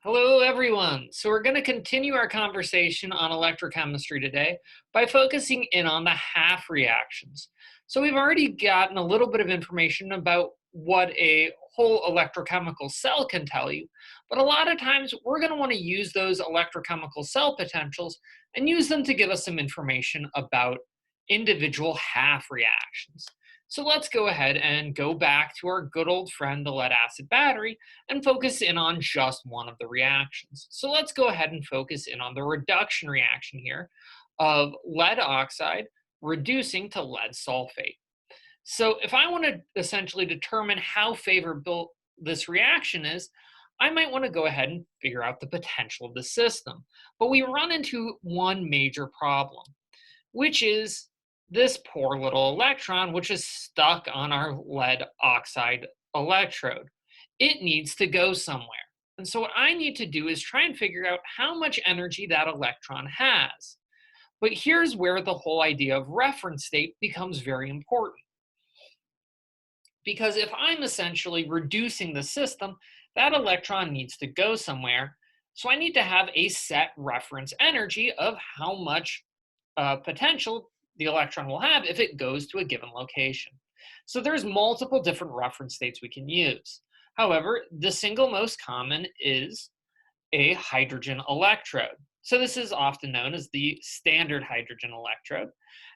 Hello, everyone. So, we're going to continue our conversation on electrochemistry today by focusing in on the half reactions. So, we've already gotten a little bit of information about what a whole electrochemical cell can tell you, but a lot of times we're going to want to use those electrochemical cell potentials and use them to give us some information about individual half reactions. So, let's go ahead and go back to our good old friend, the lead acid battery, and focus in on just one of the reactions. So let's go ahead and focus in on the reduction reaction here of lead oxide reducing to lead sulfate. So if I want to essentially determine how favorable this reaction is, I might want to go ahead and figure out the potential of the system. But we run into one major problem, which is this poor little electron, which is stuck on our lead oxide electrode. It needs to go somewhere. And so, what I need to do is try and figure out how much energy that electron has. But here's where the whole idea of reference state becomes very important. Because if I'm essentially reducing the system, that electron needs to go somewhere. So, I need to have a set reference energy of how much potential the electron will have if it goes to a given location. So there's multiple different reference states we can use. However, the single most common is a hydrogen electrode. So this is often known as the standard hydrogen electrode.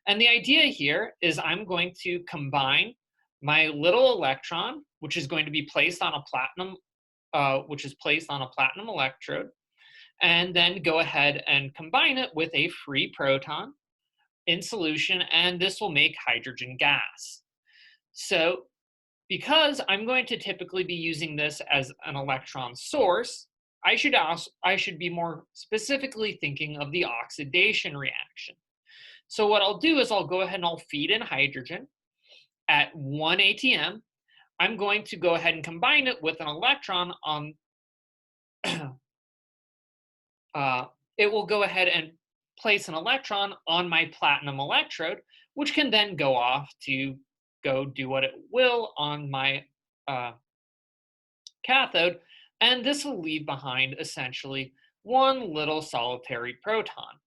And the idea here is I'm going to combine my little electron, which is going to be placed on a platinum electrode, and then go ahead and combine it with a free proton in solution, and this will make hydrogen gas. So because I'm going to typically be using this as an electron source, I should be more specifically thinking of the oxidation reaction. So what I'll do is I'll go ahead and I'll feed in hydrogen at 1 atm. I'm going to go ahead and combine it with an electron on it will go ahead and place an electron on my platinum electrode, which can then go off to go do what it will on my cathode. And this will leave behind essentially one little solitary proton.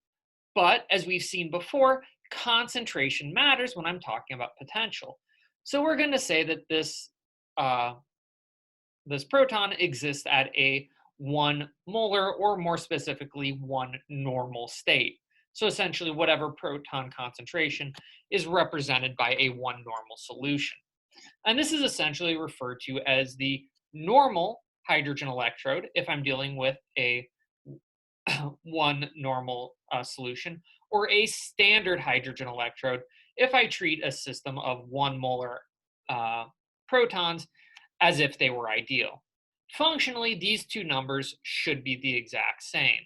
But as we've seen before, concentration matters when I'm talking about potential. So we're going to say that this proton exists at a 1 molar, or more specifically, 1 normal state. So essentially, whatever proton concentration is represented by a 1 normal solution. And this is essentially referred to as the normal hydrogen electrode if I'm dealing with a 1 normal solution, or a standard hydrogen electrode if I treat a system of 1 molar protons as if they were ideal. Functionally, these two numbers should be the exact same.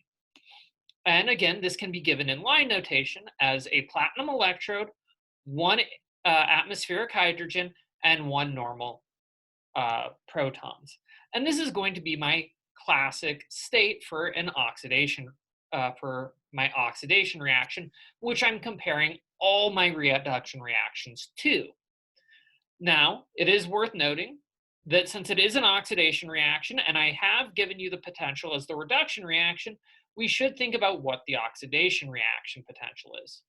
And again, this can be given in line notation as a platinum electrode, 1 atmospheric hydrogen, and 1 normal protons. And this is going to be my classic state for an oxidation, for my oxidation reaction, which I'm comparing all my reduction reactions to. Now, it is worth noting that since it is an oxidation reaction and I have given you the potential as the reduction reaction, we should think about what the oxidation reaction potential is,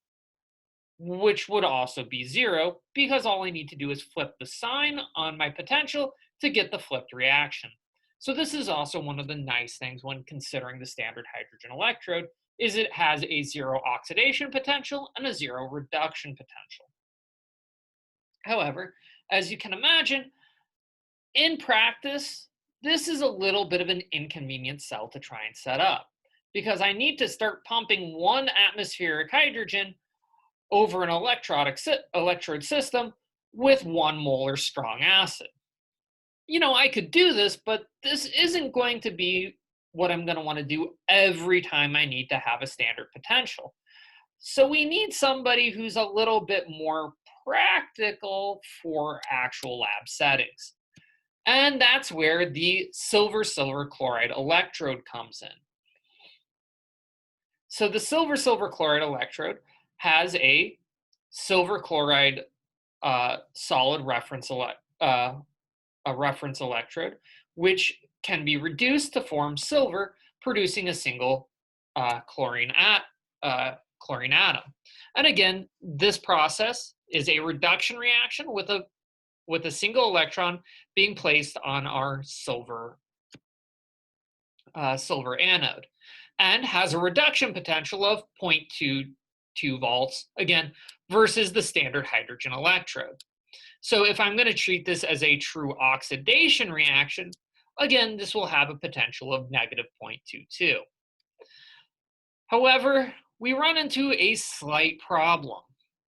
which would also be 0, because all I need to do is flip the sign on my potential to get the flipped reaction. So this is also one of the nice things when considering the standard hydrogen electrode, is it has a 0 oxidation potential and a 0 reduction potential. However, as you can imagine, in practice, this is a little bit of an inconvenient cell to try and set up, because I need to start pumping 1 atmospheric hydrogen over an electrode system with 1 molar strong acid. You know, I could do this, but this isn't going to be what I'm going to want to do every time I need to have a standard potential. So we need somebody who's a little bit more practical for actual lab settings. And that's where the silver-silver chloride electrode comes in. So the silver-silver chloride electrode has a silver chloride solid reference electrode, which can be reduced to form silver, producing a single chlorine atom. And again, this process is a reduction reaction with a single electron being placed on our silver anode, and has a reduction potential of 0.22 volts, again, versus the standard hydrogen electrode. So if I'm going to treat this as a true oxidation reaction, again, this will have a potential of negative 0.22. However, we run into a slight problem,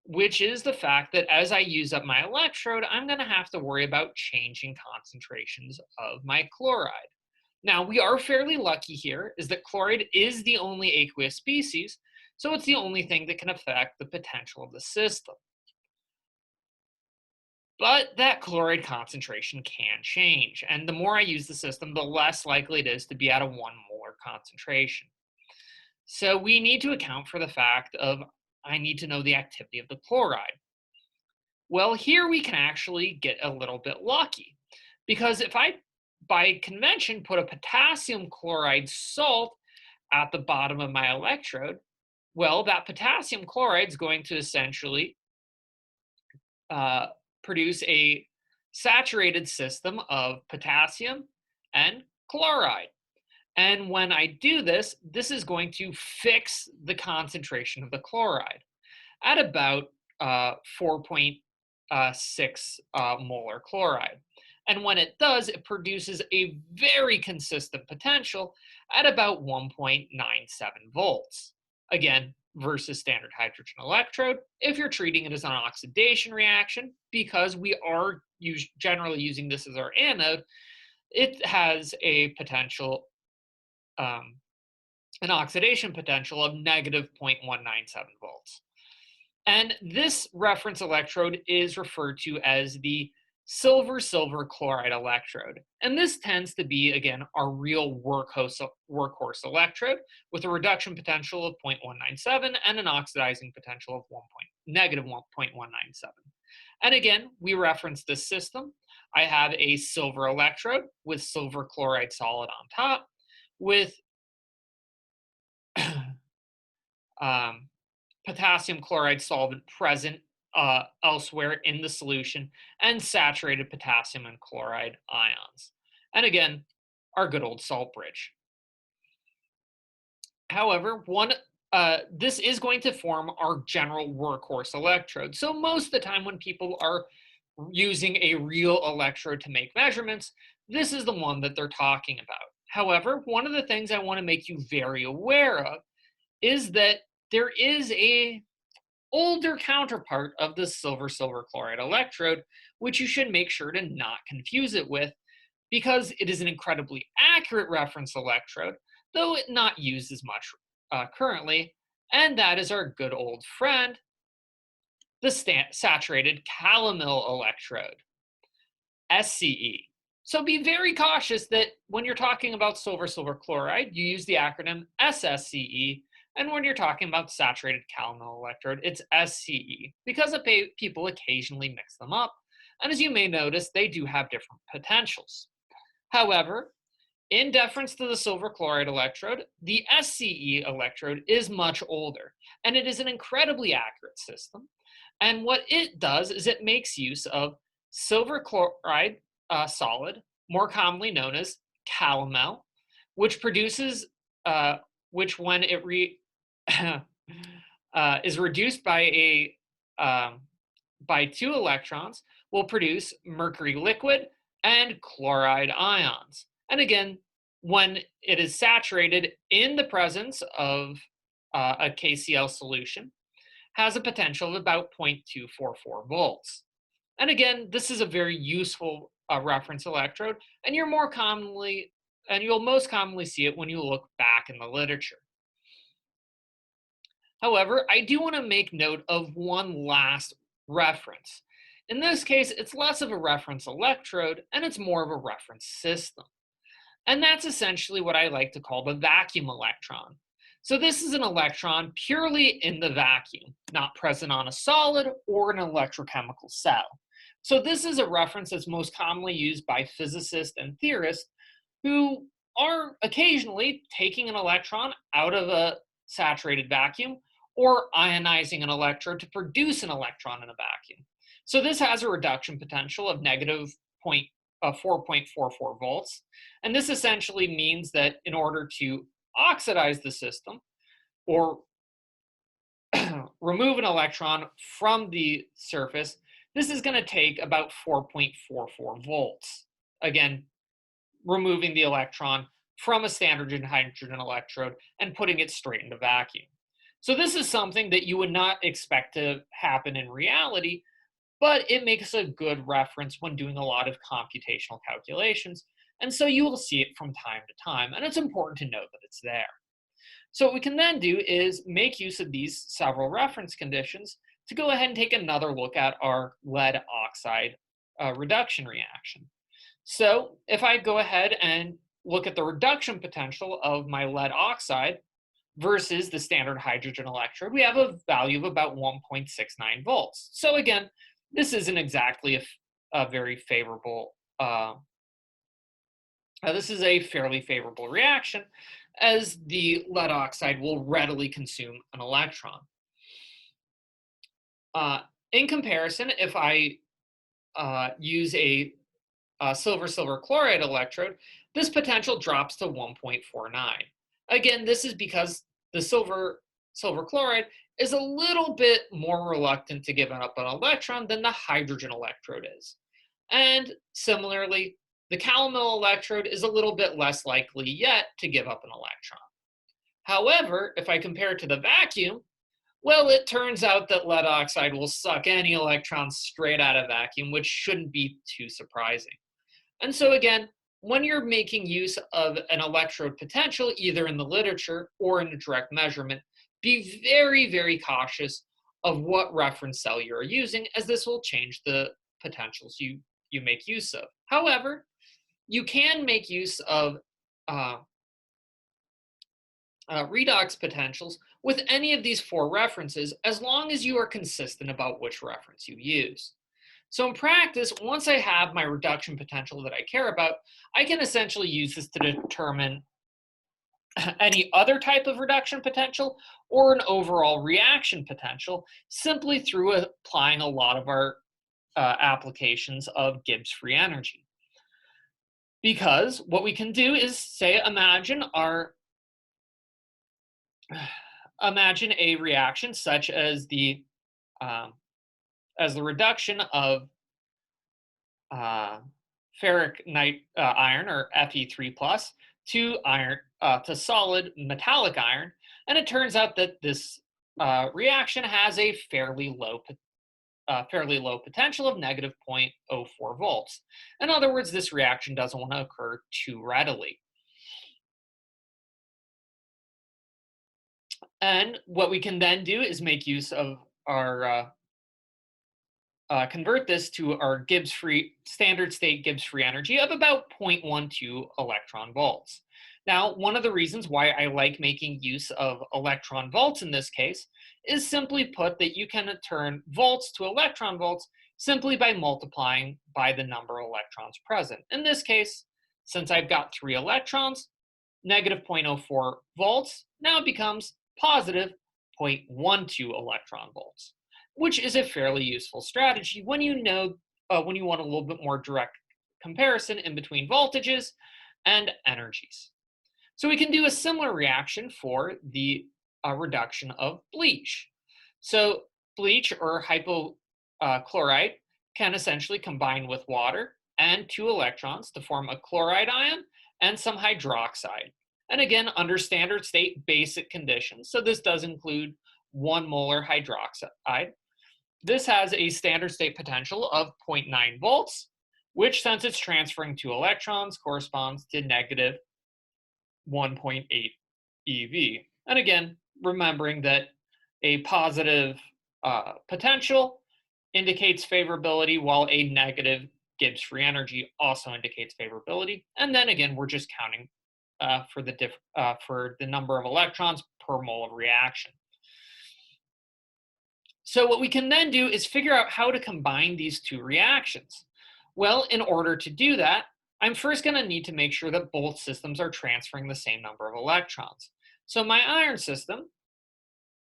which is the fact that as I use up my electrode, I'm going to have to worry about changing concentrations of my chloride. Now, we are fairly lucky here, is that chloride is the only aqueous species, so it's the only thing that can affect the potential of the system. But that chloride concentration can change, and the more I use the system, the less likely it is to be at a 1 molar concentration. So we need to account for the fact of I need to know the activity of the chloride. Well, here we can actually get a little bit lucky, because if I, by convention, put a potassium chloride salt at the bottom of my electrode, well, that potassium chloride is going to essentially produce a saturated system of potassium and chloride. And when I do this, this is going to fix the concentration of the chloride at about 4.6 molar chloride. And when it does, it produces a very consistent potential at about 1.97 volts. Again, versus standard hydrogen electrode, if you're treating it as an oxidation reaction, because we are generally using this as our anode, it has a potential, an oxidation potential of negative 0.197 volts. And this reference electrode is referred to as the silver-silver chloride electrode. And this tends to be, again, our real workhorse electrode with a reduction potential of 0.197 and an oxidizing potential of negative 1.197. And again, we reference this system. I have a silver electrode with silver chloride solid on top with potassium chloride solvent present elsewhere in the solution, and saturated potassium and chloride ions. And again, our good old salt bridge. However, this is going to form our general workhorse electrode. So most of the time when people are using a real electrode to make measurements, this is the one that they're talking about. However, one of the things I want to make you very aware of is that there is a older counterpart of the silver-silver chloride electrode, which you should make sure to not confuse it with, because it is an incredibly accurate reference electrode, though not used as much currently, and that is our good old friend, the saturated calomel electrode, SCE. So be very cautious that when you're talking about silver-silver chloride, you use the acronym SSCE, and when you're talking about saturated calomel electrode, it's SCE, because people occasionally mix them up. And as you may notice, they do have different potentials. However, in deference to the silver chloride electrode, the SCE electrode is much older, and it is an incredibly accurate system. And what it does is it makes use of silver chloride solid, more commonly known as calomel, which produces, which when it is reduced by by 2 electrons, will produce mercury liquid and chloride ions. And again, when it is saturated in the presence of a KCl solution, has a potential of about 0.244 volts. And again, this is a very useful reference electrode, and you'll most commonly see it when you look back in the literature. However, I do want to make note of one last reference. In this case, it's less of a reference electrode, and it's more of a reference system. And that's essentially what I like to call the vacuum electron. So this is an electron purely in the vacuum, not present on a solid or an electrochemical cell. So this is a reference that's most commonly used by physicists and theorists who are occasionally taking an electron out of a saturated vacuum or ionizing an electrode to produce an electron in a vacuum. So this has a reduction potential of negative 4.44 volts. And this essentially means that in order to oxidize the system or remove an electron from the surface, this is going to take about 4.44 volts. Again, removing the electron from a standard hydrogen electrode and putting it straight into vacuum. So this is something that you would not expect to happen in reality, but it makes a good reference when doing a lot of computational calculations. And so you will see it from time to time, and it's important to note that it's there. So what we can then do is make use of these several reference conditions to go ahead and take another look at our lead oxide reduction reaction. So if I go ahead and look at the reduction potential of my lead oxide versus the standard hydrogen electrode, we have a value of about 1.69 volts. So again, this isn't exactly a very favorable, this is a fairly favorable reaction, as the lead oxide will readily consume an electron. In comparison, if I use a silver chloride electrode, this potential drops to 1.49. Again, this is because the silver chloride is a little bit more reluctant to give up an electron than the hydrogen electrode is. And similarly, the calomel electrode is a little bit less likely yet to give up an electron. However, if I compare it to the vacuum, well, it turns out that lead oxide will suck any electrons straight out of vacuum, which shouldn't be too surprising. And so again, when you're making use of an electrode potential, either in the literature or in a direct measurement, be very, very cautious of what reference cell you're using, as this will change the potentials you make use of. However, you can make use of redox potentials with any of these four references, as long as you are consistent about which reference you use. So in practice, once I have my reduction potential that I care about, I can essentially use this to determine any other type of reduction potential or an overall reaction potential, simply through applying a lot of our applications of Gibbs free energy. Because what we can do is say, imagine a reaction such as the reduction of ferric iron, or Fe3 plus, to iron to solid metallic iron, and it turns out that this reaction has a fairly low potential of negative 0.04 volts. In other words, this reaction doesn't want to occur too readily. And what we can then do is make use of our convert this to our standard state Gibbs free energy of about 0.12 electron volts. Now, one of the reasons why I like making use of electron volts in this case is simply put that you can turn volts to electron volts simply by multiplying by the number of electrons present. In this case, since I've got 3 electrons, negative 0.04 volts now becomes positive 0.12 electron volts, which is a fairly useful strategy when you want a little bit more direct comparison in between voltages and energies. So we can do a similar reaction for the reduction of bleach. So bleach, or hypochlorite, can essentially combine with water and 2 electrons to form a chloride ion and some hydroxide. And again, under standard state basic conditions, so this does include 1 molar hydroxide. This has a standard state potential of 0.9 volts, which, since it's transferring 2 electrons, corresponds to negative 1.8 eV. And again, remembering that a positive potential indicates favorability, while a negative Gibbs free energy also indicates favorability. And then again, we're just counting for the number of electrons per mole of reaction. So what we can then do is figure out how to combine these two reactions. Well, in order to do that, I'm first going to need to make sure that both systems are transferring the same number of electrons. So my iron system,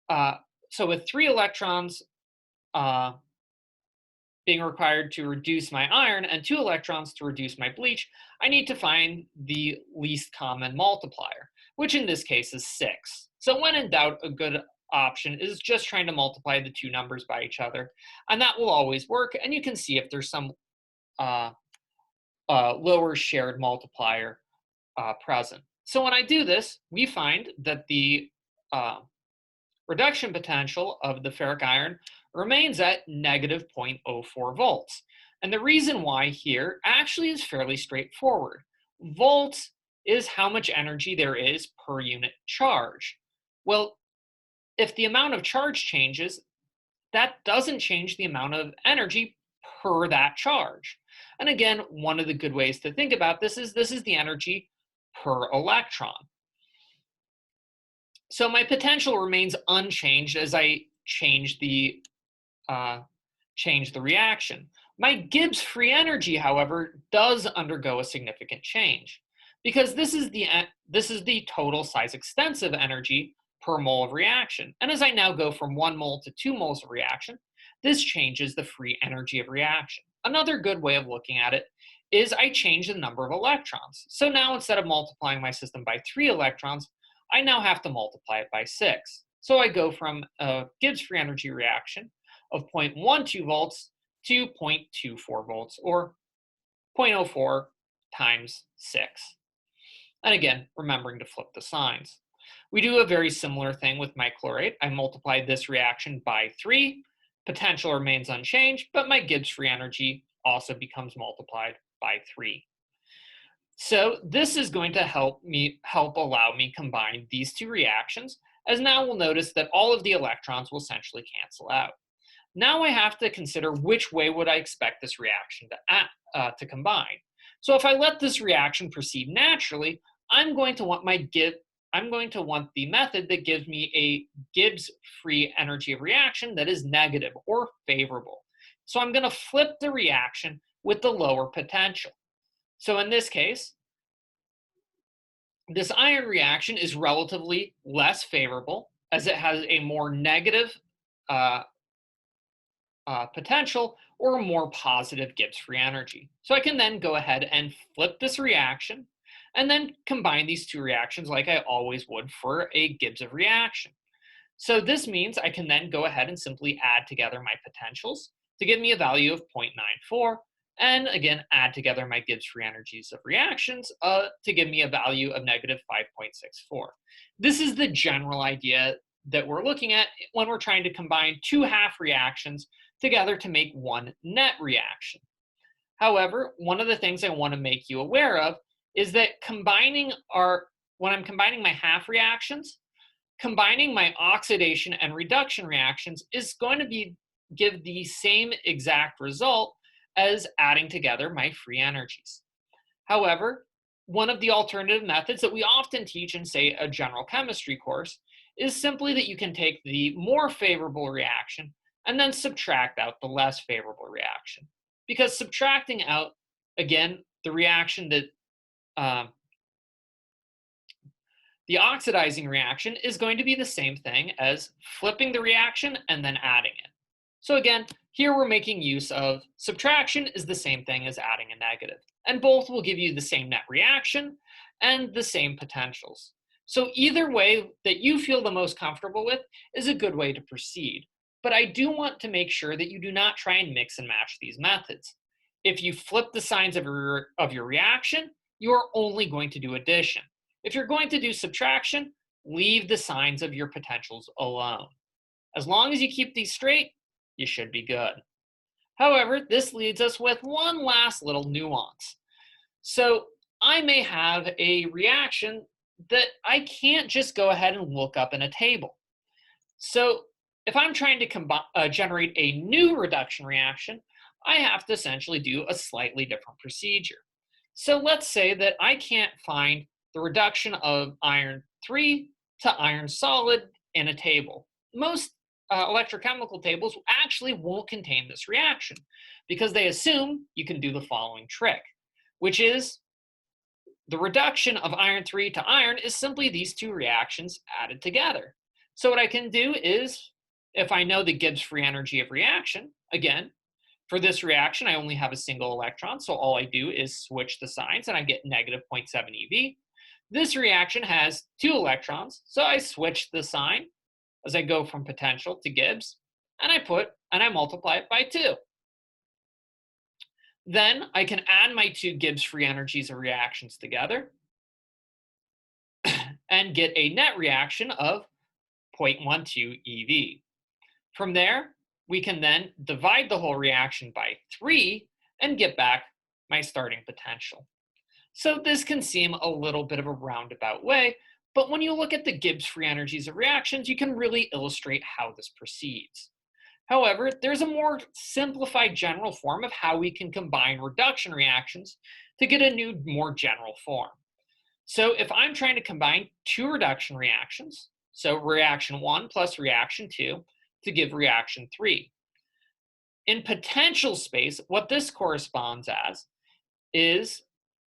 uh, so with 3 electrons uh, being required to reduce my iron and 2 electrons to reduce my bleach, I need to find the least common multiplier, which in this case is 6. So when in doubt, a good option is just trying to multiply the two numbers by each other, and that will always work, and you can see if there's some uh, lower shared multiplier present. So when I do this, we find that the uh, reduction potential of the ferric iron remains at negative 0.04 volts. And the reason why here actually is fairly straightforward. Volts is how much energy there is per unit charge. Well, if the amount of charge changes, that doesn't change the amount of energy per that charge. And again, one of the good ways to think about this is the energy per electron. So my potential remains unchanged as I change the reaction. My Gibbs free energy, however, does undergo a significant change because this is the total size extensive energy per mole of reaction. And as I now go from 1 mole to 2 moles of reaction, this changes the free energy of reaction. Another good way of looking at it is I change the number of electrons. So now instead of multiplying my system by 3 electrons, I now have to multiply it by 6. So I go from a Gibbs free energy reaction of 0.12 volts to 0.24 volts, or 0.04 times 6. And again, remembering to flip the signs. We do a very similar thing with my chloride. I multiply this reaction by 3. Potential remains unchanged, but my Gibbs free energy also becomes multiplied by 3. So this is going to help allow me combine these two reactions, as now we'll notice that all of the electrons will essentially cancel out. Now I have to consider which way would I expect this reaction to combine. So if I let this reaction proceed naturally, I'm going to want the method that gives me a Gibbs free energy of reaction that is negative or favorable. So I'm going to flip the reaction with the lower potential. So in this case, this iron reaction is relatively less favorable as it has a more negative potential or a more positive Gibbs free energy. So I can then go ahead and flip this reaction and then combine these two reactions like I always would for a Gibbs of reaction. So this means I can then go ahead and simply add together my potentials to give me a value of 0.94, and again, add together my Gibbs free energies of reactions to give me a value of negative 5.64. This is the general idea that we're looking at when we're trying to combine two half reactions together to make one net reaction. However, one of the things I want to make you aware of is that when I'm combining my half reactions, combining my oxidation and reduction reactions is going to give the same exact result as adding together my free energies. However, one of the alternative methods that we often teach in, say, a general chemistry course is simply that you can take the more favorable reaction and then subtract out the less favorable reaction. Because subtracting out, again, the reaction that the oxidizing reaction is going to be the same thing as flipping the reaction and then adding it. So again, here we're making use of subtraction is the same thing as adding a negative, and both will give you the same net reaction and the same potentials. So either way that you feel the most comfortable with is a good way to proceed. But I do want to make sure that you do not try and mix and match these methods. If you flip the signs of your reaction, you are only going to do addition. If you're going to do subtraction, leave the signs of your potentials alone. As long as you keep these straight, you should be good. However, this leads us with one last little nuance. So I may have a reaction that I can't just go ahead and look up in a table. So if I'm trying to generate a new reduction reaction, I have to essentially do a slightly different procedure. So let's say that I can't find the reduction of iron 3 to iron solid in a table. Most electrochemical tables actually won't contain this reaction because they assume you can do the following trick. which is the reduction of iron 3 to iron is simply these two reactions added together. So what I can do is, if I know the Gibbs free energy of reaction, again, for this reaction, I only have a single electron, so all I do is switch the signs and I get negative 0.7 eV. This reaction has two electrons, so I switch the sign as I go from potential to Gibbs, and I multiply it by 2. Then I can add my two Gibbs free energies of reactions together and get a net reaction of 0.12 eV. From there, we can then divide the whole reaction by 3 and get back my starting potential. So this can seem a little bit of a roundabout way, but when you look at the Gibbs free energies of reactions, you can really illustrate how this proceeds. However, there's a more simplified general form of how we can combine reduction reactions to get a new, more general form. So if I'm trying to combine two reduction reactions, so reaction 1 plus reaction 2 to give reaction 3. In potential space, what this corresponds as is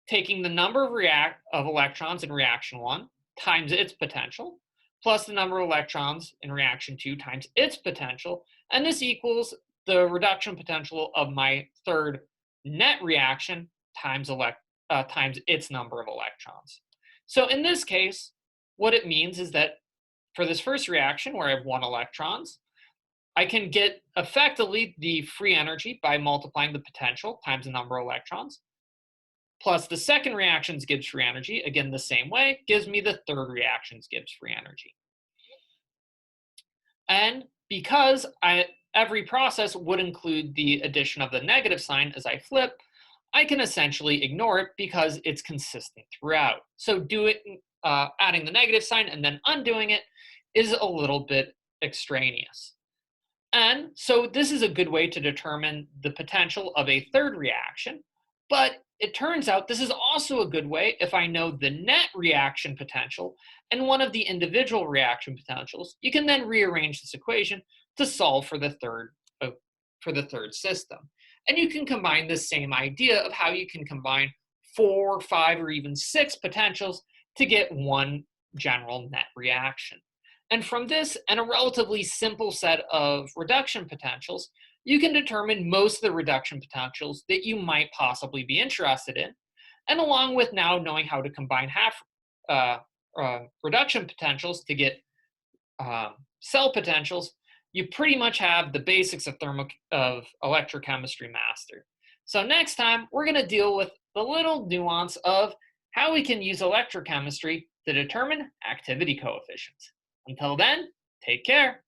taking the number of electrons in reaction 1 times its potential, plus the number of electrons in reaction 2 times its potential, and this equals the reduction potential of my third net reaction times its number of electrons. So in this case, what it means is that for this first reaction, where I have 1 electrons, I can get effectively the free energy by multiplying the potential times the number of electrons, plus the second reaction's Gibbs free energy, again the same way, gives me the third reaction's Gibbs free energy. And because every process would include the addition of the negative sign as I flip, I can essentially ignore it because it's consistent throughout. So adding the negative sign and then undoing it is a little bit extraneous. And so this is a good way to determine the potential of a third reaction, but it turns out this is also a good way if I know the net reaction potential and one of the individual reaction potentials. You can then rearrange this equation to solve for the third system. And you can combine the same idea of how you can combine 4, 5, or even 6 potentials to get one general net reaction. And from this and a relatively simple set of reduction potentials, you can determine most of the reduction potentials that you might possibly be interested in. And along with now knowing how to combine reduction potentials to get cell potentials, you pretty much have the basics of electrochemistry mastered. So next time, we're going to deal with the little nuance of how we can use electrochemistry to determine activity coefficients. Until then, take care.